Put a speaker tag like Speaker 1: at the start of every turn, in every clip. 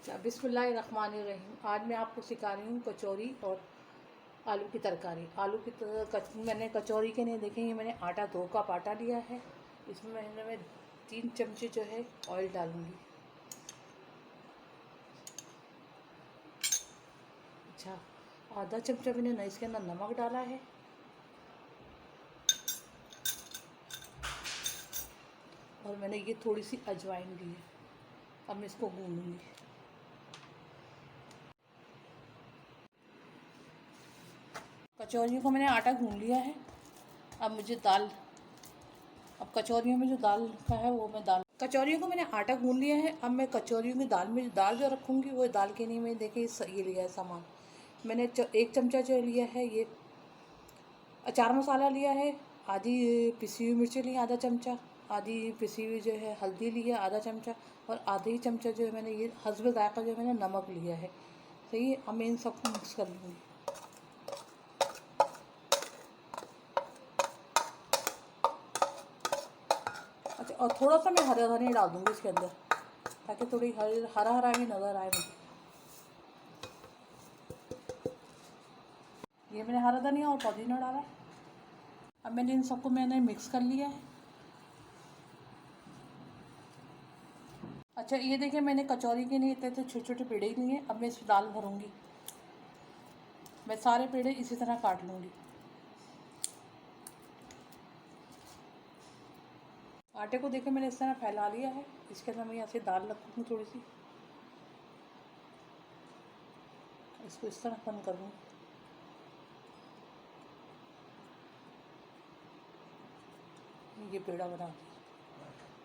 Speaker 1: अच्छा, बिस्मिल्लाहिर्रहमानिर्रहीम। आज मैं आपको सिखा रही हूँ कचौरी और आलू की तरकारी। मैंने कचौरी के लिए देखें, ये मैंने आटा 2 कप आटा लिया है। इसमें मैं 3 चमचे जो है ऑयल डालूँगी। अच्छा, आधा चमचा मैंने इसके अंदर नमक डाला है और मैंने ये थोड़ी सी अजवाइन ली है। अब मैं इसको भूनूंगी। कचौरियों को मैंने आटा गूंद लिया है। अब कचौरियों में जो दाल का है वो मैं कचौरियों को मैंने आटा गूंद लिया है। अब मैं कचौरियों की दाल जो रखूँगी वो दाल के लिए मैं देखिए ये लिया है सामान। मैंने 1 चमचा जो लिया है ये अचार मसाला लिया है, आधी पिसी हुई मिर्ची ली आधा चमचा, आधी पिसी हुई जो है हल्दी ली है आधा चमचा, और आधे ही चमचा जो है मैंने ये हस्ब ज़ायक़ा जो मैंने नमक लिया है। सही है। अब मैं इन सबको मिक्स कर लूँगी। अच्छा, और थोड़ा सा मैं हरा धनिया डाल दूँगी इसके अंदर ताकि थोड़ी हरा हरा भी नज़र आए मुझे। ये मैंने हरा धनिया और पुदीना डाला है। अब मैंने इन सबको मिक्स कर लिया है। अच्छा, ये देखिए मैंने कचौरी के लिए इतने छोटे छोटे पेड़े लिए। अब मैं इस दाल भरूँगी। मैं सारे पेड़े इसी तरह काट लूँगी। आटे को देखिए मैंने इस तरह फैला लिया है। इसके अंदर मैं ऐसे दाल रखूँगी थोड़ी सी, इसको इस तरह बंद कर लूँगी। ये पेड़ा बना दिया।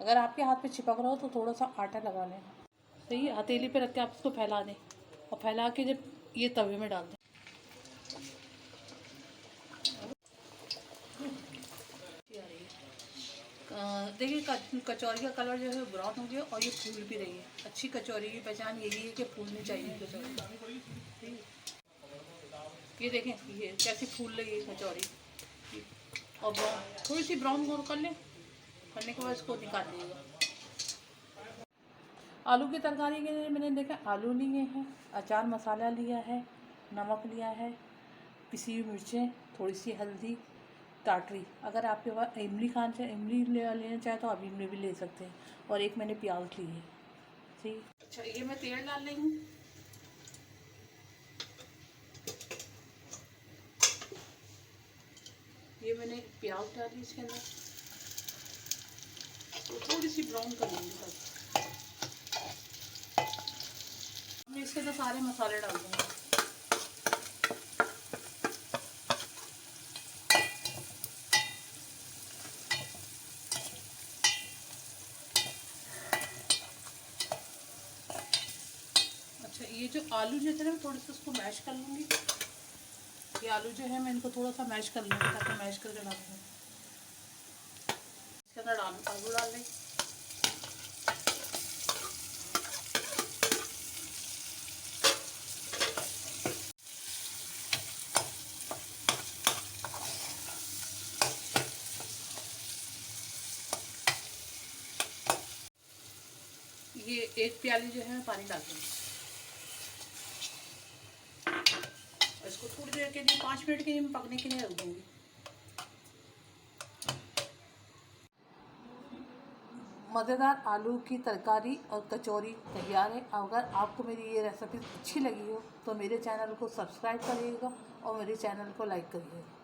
Speaker 1: अगर आपके हाथ पे चिपक रहा हो तो थोड़ा सा आटा लगा लेना। सही है। हथेली पे रख के आप इसको फैला दें और फैला के जब ये तवे में डाल दें। देखिए कचौरी का कलर जो है ब्राउन हो गया और ये फूल भी रही है। अच्छी कचौरी की पहचान यही है कि फूलनी चाहिए कचौरी। ये देखें ये कैसी फूल रही है कचौरी। और थोड़ी सी ब्राउन करने के बाद इसको निकाल लीजिएगा। आलू की तरकारी के लिए मैंने देखा आलू लिए हैं, अचार मसाला लिया है, नमक लिया है, पिसी हुई मिर्चें, थोड़ी सी हल्दी, टाटरी। अगर आपके पास इमली लेना चाहे तो आप इमली भी ले सकते हैं। और एक मैंने प्याज ली है। ठीक। अच्छा, ये मैं तेल डाल रही हूँ। ये मैंने प्याज डाली इसके अंदर, तो थोड़ी सी ब्राउन कर लूँगी बस। मैं इसके अंदर सारे मसाले डाल दूँगी। अच्छा, ये जो आलू जो थे ना थोड़े से उसको मैश कर लूँगी। ये आलू जो है मैं इनको थोड़ा सा मैश कर लूँगी ताकि मैश करके डाल दूँ। इसके अंदर आलू डाल दें। ये 1 प्याली जो है मैं पानी डाल दूँगी। इसको थोड़ी देर के लिए 5 मिनट के लिए पकने के लिए रख दूँगी। मज़ेदार आलू की तरकारी और कचौरी तैयार है। अगर आपको मेरी ये रेसिपी अच्छी लगी हो तो मेरे चैनल को सब्सक्राइब करिएगा और मेरे चैनल को लाइक करिएगा।